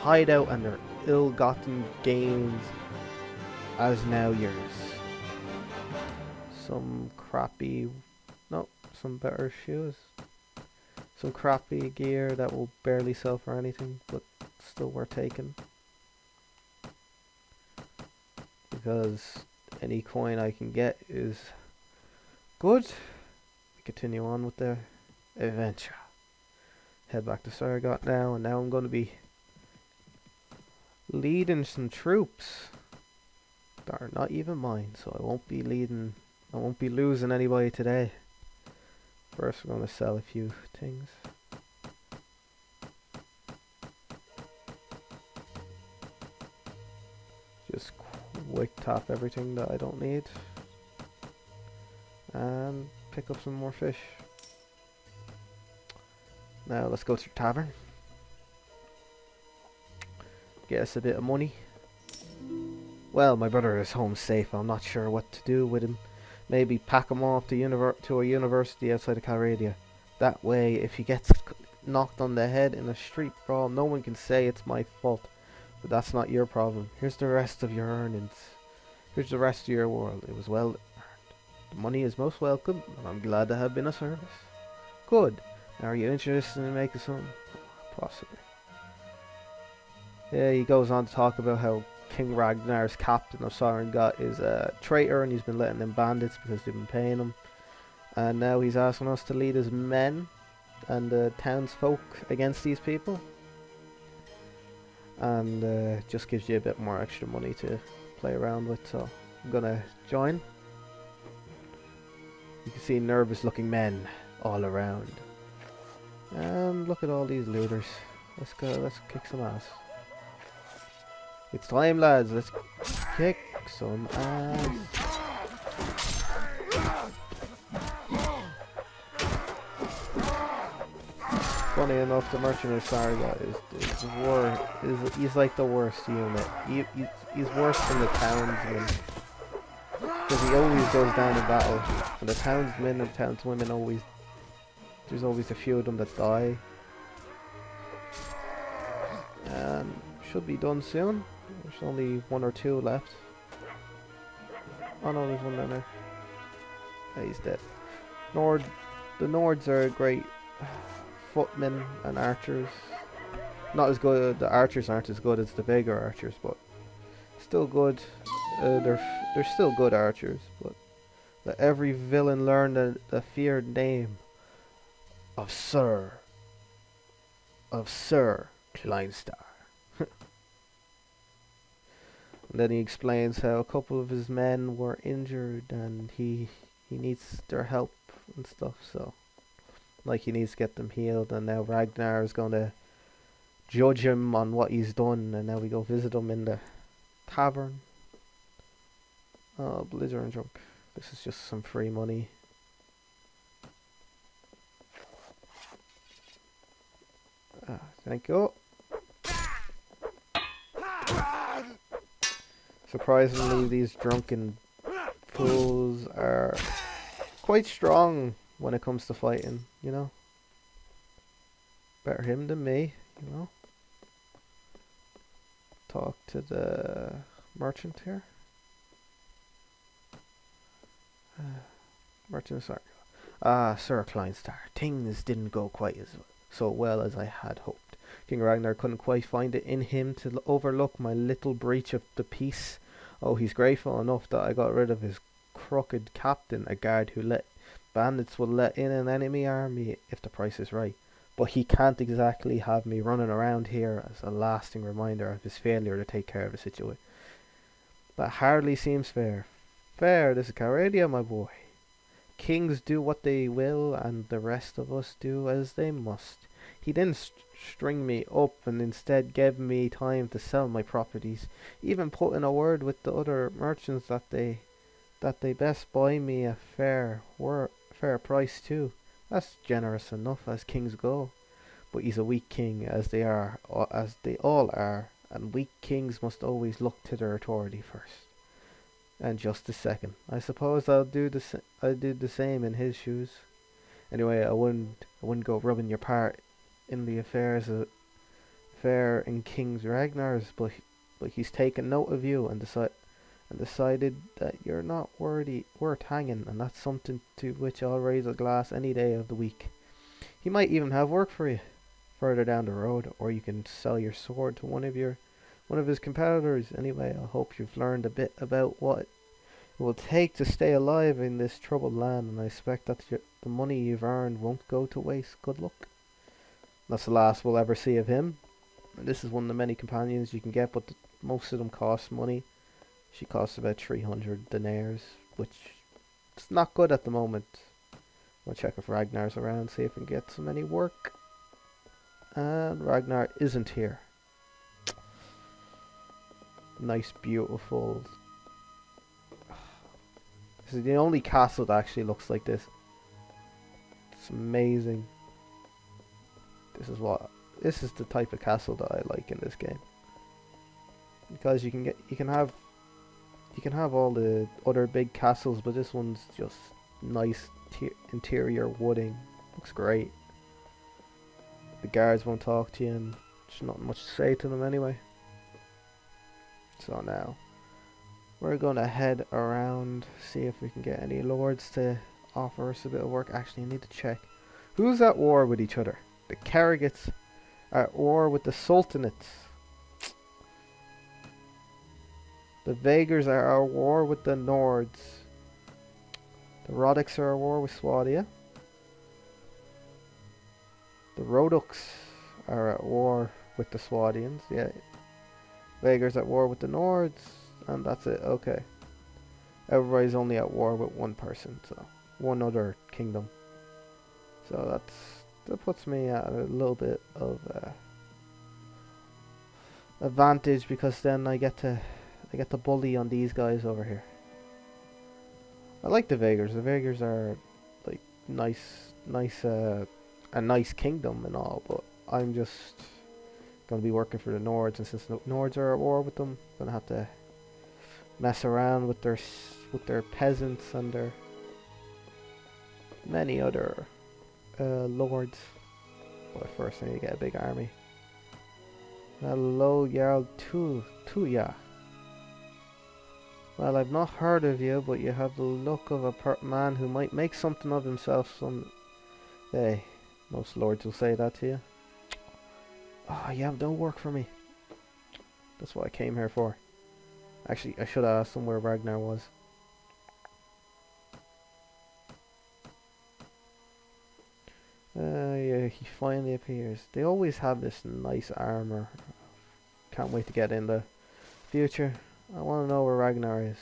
hideout and their ill-gotten gains as now yours. Some crappy, no, some better shoes. Some crappy gear that will barely sell for anything, but still worth taking. Because any coin I can get is good. We continue on with the adventure. Head back to Sargot now, and now I'm going to be leading some troops that are not even mine, so I won't be losing anybody today. First we're going to sell a few things. Just quick tap everything that I don't need. And pick up some more fish. Now let's go to the tavern. Get us a bit of money. Well, my brother is home safe. I'm not sure what to do with him. Maybe pack him off to a university outside of Calradia. That way, if he gets knocked on the head in a street brawl, no one can say it's my fault. But that's not your problem. Here's the rest of your earnings. Here's the rest of your world. It was well earned. The money is most welcome, and I'm glad to have been of service. Good. Now, are you interested in making some? Possibly. Yeah, he goes on to talk about how King Ragnar's captain of Sarengat is a traitor, and he's been letting them bandits because they've been paying him. And now he's asking us to lead his men and the townsfolk against these people. And just gives you a bit more extra money to play around with, so I'm gonna join. You can see nervous looking men all around. And look at all these looters. Let's go, let's kick some ass. It's time, lads, let's kick some ass. Funny enough, the merchant of Sarga he's like the worst unit. He's worse than the townsman. Because he always goes down in battle. And the townsmen and townswomen there's always a few of them that die. And should be done soon. There's only one or two left. Oh no, there's one down there. Yeah, he's dead. The Nords are great footmen and archers. Not as good. The archers aren't as good as the bigger archers, but still good. They're still good archers. But let every villain learn the feared name of Sir Kleinstar. And then he explains how a couple of his men were injured and he needs their help and stuff, so like he needs to get them healed, and now Ragnar is going to judge him on what he's done, and now we go visit him in the tavern. Oh, belligerent drunk. This is just some free money. Thank you. Surprisingly, these drunken fools are quite strong when it comes to fighting, you know. Better him than me, you know. Talk to the merchant here. Merchant, sorry. Sir Kleinstar, things didn't go quite so well as I had hoped. King Ragnar couldn't quite find it in him to overlook my little breach of the peace. Oh, he's grateful enough that I got rid of his crooked captain, a guard who let bandits will let in an enemy army if the price is right. But he can't exactly have me running around here as a lasting reminder of his failure to take care of the situation. That hardly seems fair. Fair, this is Calradia, my boy. Kings do what they will, and the rest of us do as they must. He didn't string me up and instead gave me time to sell my properties, even put in a word with the other merchants that they best buy me a fair price too. That's generous enough as kings go. But he's a weak king, as they all are, and weak kings must always look to their authority first. And just a second, I suppose I'd do the same in his shoes. Anyway, I wouldn't go rubbing your part in the affairs fair in King Ragnar's, but he's taken note of you and decided that you're not worth hanging, and that's something to which I'll raise a glass any day of the week. He might even have work for you further down the road, or you can sell your sword to one of his competitors. Anyway, I hope you've learned a bit about what it will take to stay alive in this troubled land, and I expect that the money you've earned won't go to waste. Good luck. That's the last we'll ever see of him. And this is one of the many companions you can get, but most of them cost money. She costs about 300 dinars, which is not good at the moment. I'll check if Ragnar's around, see if we can get some any work. And Ragnar isn't here. Nice, beautiful. This is the only castle that actually looks like this. It's amazing. This is the type of castle that I like in this game, because you can have all the other big castles, but this one's just nice interior wooding. Looks great. The guards won't talk to you, and there's not much to say to them anyway. So now we're gonna head around, see if we can get any lords to offer us a bit of work. Actually, I need to check who's at war with each other. The Karagats are at war with the Sultanates. The Vagars are at war with the Nords. The Rodics are at war with Swadia. The Roduks are at war with the Swadians. Yeah. Vagars at war with the Nords. And that's it. Okay. Everybody's only at war with one person. So, one other kingdom. So that puts me at a little bit of advantage, because then I get to bully on these guys over here. I like the Vagars. The Vagars are like a nice kingdom and all, but I'm just gonna be working for the Nords, and since the Nords are at war with them, I'm gonna have to mess around with their peasants and their many other lords. But first I need to get a big army. Hello, Jarl Tuya. Well, I've not heard of you, but you have the look of a man who might make something of himself someday. Most lords will say that to you. Ah, you have no work for me. That's what I came here for. Actually, I should have asked him where Ragnar was. Yeah, he finally appears. They always have this nice armor. Can't wait to get in the future. I want to know where Ragnar is.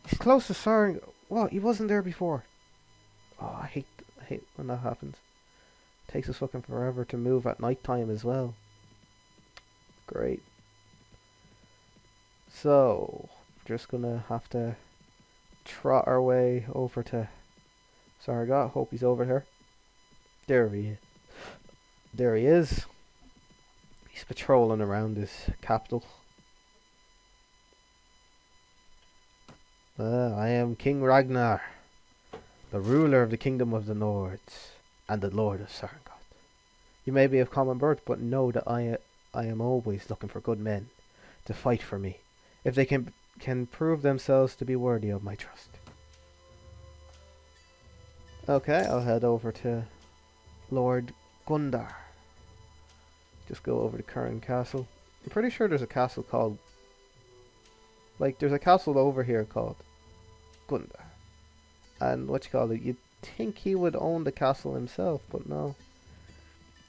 He's close to Saring. What? He wasn't there before. Oh, I hate when that happens. It takes us fucking forever to move at night time as well. Great. So, just gonna have to trot our way over to Sargat. Hope he's over here. There he is. There he is. He's patrolling around his capital. I am King Ragnar, the ruler of the kingdom of the Nords, and the Lord of Sarengot. You may be of common birth, but know that I am always looking for good men to fight for me, if they can prove themselves to be worthy of my trust. Okay, I'll head over to Lord Gundar. Just go over to Curran Castle. I'm pretty sure there's a castle called... there's a castle over here called Gundar. And you'd think he would own the castle himself, but no.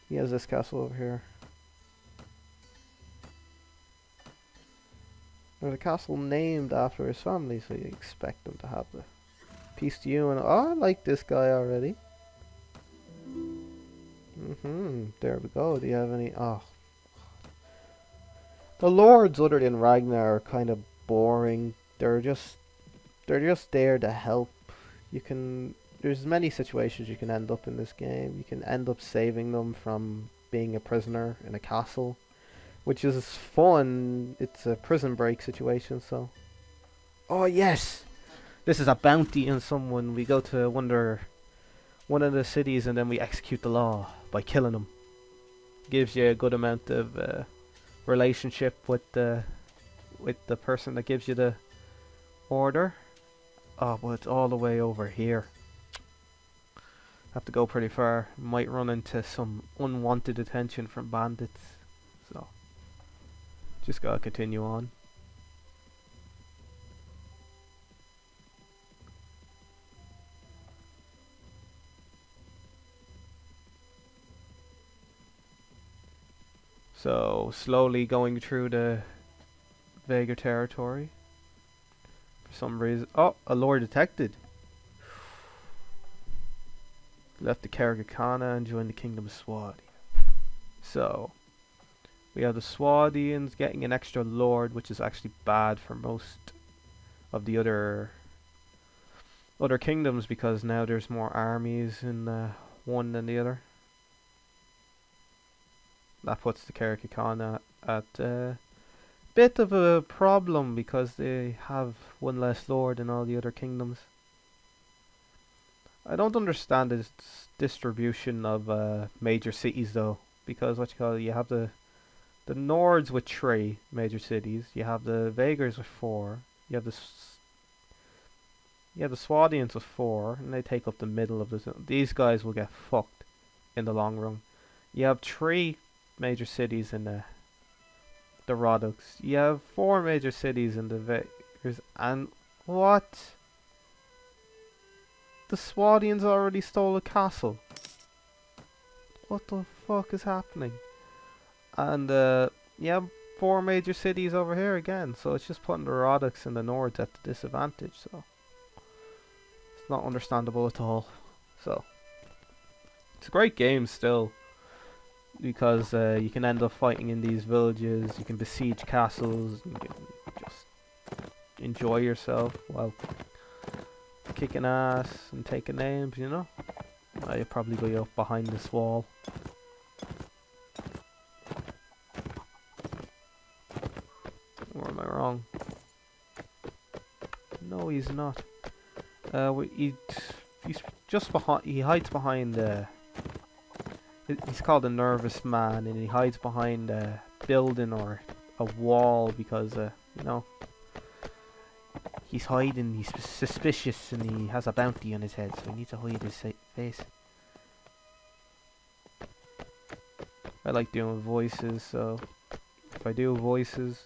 He has this castle over here. There's a castle named after his family, so you expect them to have the peace to you. And oh, I like this guy already. There we go. Do you have any? Oh, the lords other than Ragnar are kind of boring. They're just there to help. There's many situations you can end up in this game. You can end up saving them from being a prisoner in a castle, which is fun. It's a prison break situation, so. Oh yes! This is a bounty on someone. We go to one of the cities and then we execute the law by killing them. gives you a good amount of relationship with the person that gives you the order. Oh, but it's all the way over here. Have to go pretty far. Might run into some unwanted attention from bandits. So, just gotta continue on. So, slowly going through the Vega territory. For some reason. Oh, a lore detected. Left the Karagakana and joined the Kingdom of Swadi. So, we have the Swadians getting an extra lord, which is actually bad for most of the other kingdoms, because now there's more armies in one than the other. That puts the Karagakana at a bit of a problem, because they have one less lord in all the other kingdoms. I don't understand this distribution of major cities though, because you have the Nords with 3 major cities, you have the Vagars with 4, you have the Swadians with 4, and they take up the middle of these guys will get fucked in the long run. You have 3 major cities in the Roddoks. You have 4 major cities in the Vagars, and what? The Swadians already stole a castle. What the fuck is happening? And yeah, 4 major cities over here again. So it's just putting the Roddoks and the Nords at the disadvantage. So it's not understandable at all. So it's a great game still, because you can end up fighting in these villages. You can besiege castles. You can just enjoy yourself while kicking ass and taking names, you know. You'll probably be up behind this wall. Or am I wrong? No, he's not. He's just behind. He hides behind. He's called a nervous man, and he hides behind a building or a wall because, you know, he's hiding. He's suspicious, and he has a bounty on his head, so he needs to hide his face. I like doing voices, so if I do voices,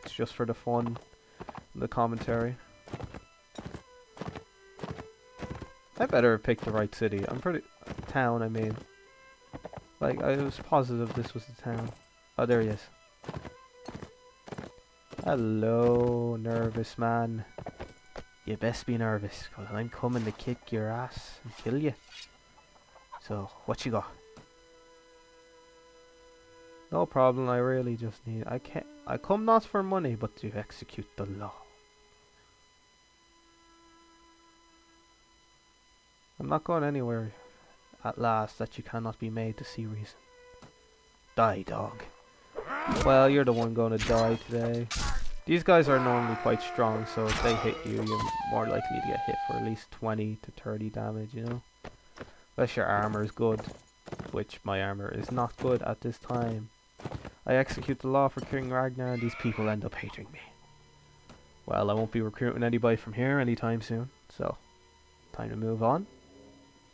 it's just for the fun, the commentary. I better have picked the right city. Town, I mean. Like, I was positive this was the town. Oh, there he is. Hello, nervous man. You best be nervous, cause I'm coming to kick your ass and kill you. So, what you got? No problem, I really just need... I come not for money, but to execute the law. I'm not going anywhere at last that you cannot be made to see reason. Die, dog. Well, you're the one going to die today. These guys are normally quite strong, so if they hit you, you're more likely to get hit for at least 20 to 30 damage, you know? Unless your armor is good, which my armor is not good at this time. I execute the law for King Ragnar, and these people end up hating me. Well, I won't be recruiting anybody from here anytime soon, so time to move on.